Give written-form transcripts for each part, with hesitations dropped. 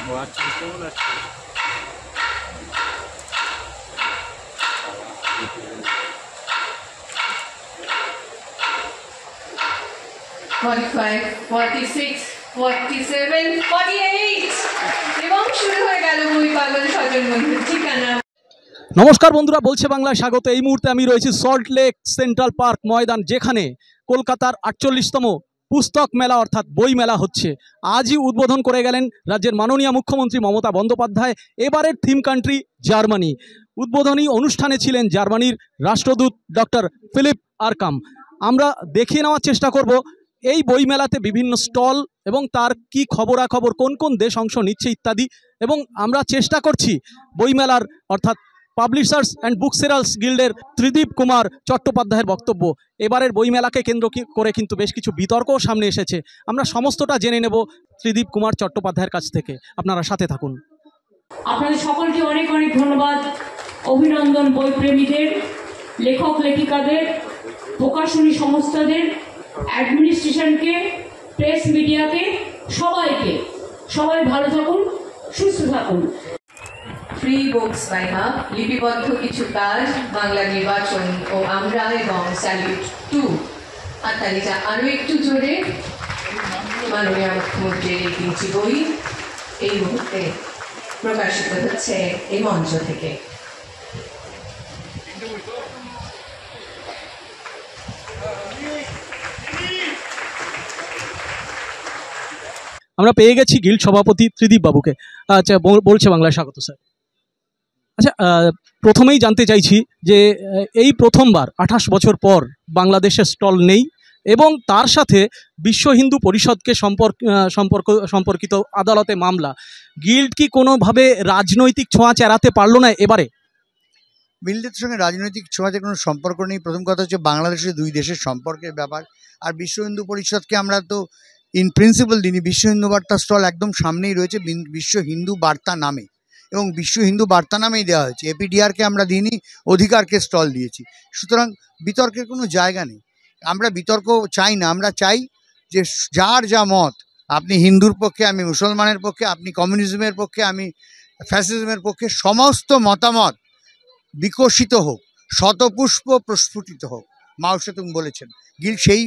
45, 46, 47, 48 এবং শুরু হয়ে গেল বই পাগল স্বজন বন্ধুর ঠিকানা। নমস্কার বন্ধুরা, বলছে বাংলায় স্বাগত। এই মুহূর্তে আমি রয়েছি সল্ট লেক সেন্ট্রাল পার্ক ময়দান, যেখানে কলকাতার 48তম পুস্তক মেলা অর্থাৎ বই মেলা হচ্ছে। আজই উদ্বোধন করে গেলেন রাজ্যের মাননীয় মুখ্যমন্ত্রী মমতা বন্দ্যোপাধ্যায়। এবারের থিম কান্ট্রি জার্মানি। উদ্বোধনী অনুষ্ঠানে ছিলেন জার্মানির রাষ্ট্রদূত ডক্টর ফিলিপ আরকাম। আমরা দেখিয়ে নেওয়ার চেষ্টা করব এই বই মেলাতে বিভিন্ন স্টল এবং তার কি খবরাখবর, কোন কোন দেশ অংশ নিচ্ছে ইত্যাদি। এবং আমরা চেষ্টা করছি বইমেলার অর্থাৎ পাবলিশার্স অ্যান্ড বুক সেলার্স গিল্ডের ত্রিদীপ কুমার চট্টোপাধ্যায়ের বক্তব্য। এবারের বইমেলাকে কেন্দ্র করে কিন্তু বেশ কিছু বিতর্কও সামনে এসেছে। আমরা সমস্তটা জেনে নেব ত্রিদীপ কুমার চট্টোপাধ্যায়ের কাছ থেকে। আপনারা সাথে থাকুন। আপনাদের সকলকে অনেক অনেক ধন্যবাদ, অভিনন্দন বইপ্রেমীদের, লেখক লেখিকাদের, প্রকাশনী সংস্থাদের, অ্যাডমিনিস্ট্রেশনকে, প্রেস মিডিয়াকে, সবাইকে। সবাই ভালো থাকুন, সুস্থ থাকুন। ফ্রি বুকস বাই হাব, লিপিবদ্ধ কিছু কাজ, বাংলা নির্বাচন ও আমরা এবং স্যালিউট 2। আর তালিকা আরও একটু জোরে। মাননীয় মুখ্যমন্ত্রীর এই 3টি বই এই মুহূর্তে প্রকাশিত হচ্ছে এই মঞ্চ থেকে। আমরা পেয়ে গেছি গিল্ড সভাপতি ত্রিদীপ বাবুকে। আচ্ছা, বলছে বাংলায় স্বাগত স্যার। আচ্ছা, প্রথমেই জানতে চাইছি যে এই প্রথমবার 28 বছর পর বাংলাদেশে স্টল নেই এবং তার সাথে বিশ্ব হিন্দু পরিষদকে সম্পর্কিত আদালতে মামলা। গিল্ড কি কোনোভাবে রাজনৈতিক ছোঁয়া চেরাতে পারলো না এবারে? গিল্ডের সঙ্গে রাজনৈতিক ছোঁয়াচে কোনো সম্পর্ক নেই। প্রথম কথা হচ্ছে বাংলাদেশের দুই দেশের সম্পর্কের ব্যাপার। আর বিশ্ব হিন্দু পরিষদকে আমরা তো ইন প্রিন্সিপাল দিনই। বিশ্ব হিন্দু বার্তা স্টল একদম সামনেই রয়েছে বিশ্ব হিন্দু বার্তা নামে, এবং বিশ্ব হিন্দু বার্তা নামেই দেওয়া হয়েছে। এপিডিআরকে আমরা দিইনি, অধিকারকে স্টল দিয়েছি। সুতরাং বিতর্কের কোনো জায়গা নেই। আমরা বিতর্ক চাই না। আমরা চাই যে যার যা মত, আপনি হিন্দুর পক্ষে, আমি মুসলমানের পক্ষে, আপনি কমিউনিজমের পক্ষে, আমি ফ্যাসিজমের পক্ষে, সমস্ত মতামত বিকশিত হোক, শতপুষ্প প্রস্ফুটিত হোক। মাও সেতুং বলেছেন। গিল্ড সেই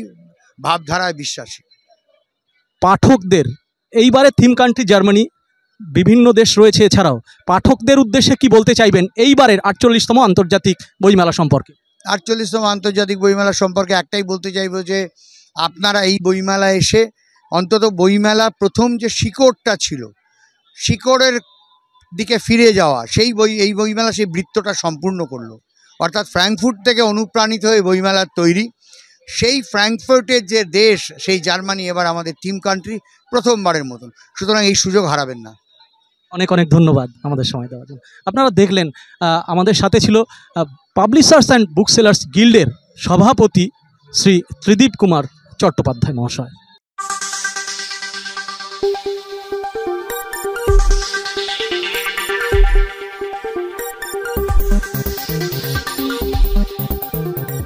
ভাবধারায় বিশ্বাসী। পাঠকদের এইবারে থিম কান্ট্রি জার্মানি, বিভিন্ন দেশ রয়েছে, এছাড়াও পাঠকদের উদ্দেশ্যে কি বলতে চাইবেন এইবারের 48তম আন্তর্জাতিক বইমেলা সম্পর্কে? 48তম আন্তর্জাতিক বইমেলা সম্পর্কে একটাই বলতে চাইব যে আপনারা এই বইমেলা এসে অন্তত বইমেলা প্রথম যে শিকড়টা ছিল, শিকড়ের দিকে ফিরে যাওয়া, এই বইমেলা সেই বৃত্তটা সম্পূর্ণ করলো। অর্থাৎ ফ্র্যাঙ্কফুর্ট থেকে অনুপ্রাণিত হয়ে বইমেলার তৈরি। সেই ফ্র্যাঙ্কফুর্টের যে দেশ, সেই জার্মানি এবার আমাদের থিম কান্ট্রি প্রথমবারের মতন। সুতরাং এই সুযোগ হারাবেন না। অনেক অনেক ধন্যবাদ আমাদের সময় দেওয়ার জন্য। আপনারা দেখলেন আমাদের সাথে ছিল পাবলিশার্স অ্যান্ড বুক সেলার্স গিল্ডের সভাপতি শ্রী ত্রিদীপ কুমার চট্টোপাধ্যায় মহাশয়।